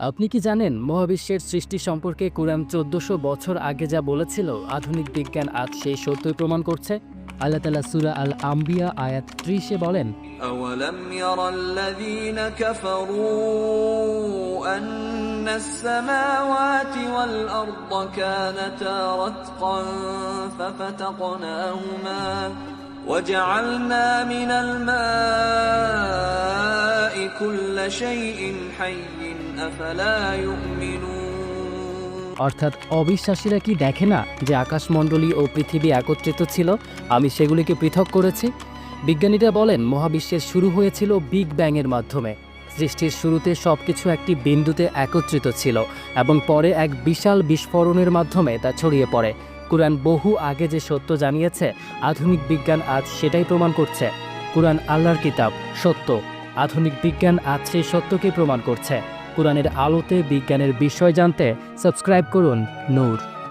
আপনি কি জানেন মহাবিশ্বের সৃষ্টি সম্পর্কে কোরআন ১৪০০ বছর আগে যা বলেছিল আধুনিক বিজ্ঞান আজ সেই সত্যই প্রমাণ করছে? আল্লাহ তাআলা সূরা আল আম্বিয়া আয়াত ৩০-এ বলেন, أولم ير الذين كفروا أن السماوات والأرض كانتا رتقا ففتقناهما وجعلنا من الماء كل شيء حي أفلا يؤمنون অর্থাৎ অবিশ্বাসীরা কি দেখে না যে আকাশমণ্ডলী ও পৃথিবী একত্রিত ছিল, আমি সেগুলিকে পৃথক করেছি? বিজ্ঞানীরা বলেন মহাবিশ্বের শুরু হয়েছিল বিগ ব্যাংয়ের মাধ্যমে। সৃষ্টির শুরুতে সবকিছু একটি বিন্দুতে একত্রিত ছিল এবং পরে এক বিশাল বিস্ফোরণের মাধ্যমে তা ছড়িয়ে পড়ে। কুরআন বহু আগে যে সত্য জানিয়েছে, আধুনিক বিজ্ঞান আজ সেটাই প্রমাণ করছে। কুরআন আল্লাহর কিতাব, সত্য। আধুনিক বিজ্ঞান আজ সেই সত্যকে প্রমাণ করছে। কুরআনের আলোতে বিজ্ঞানের বিষয় জানতে সাবস্ক্রাইব করুন নূর।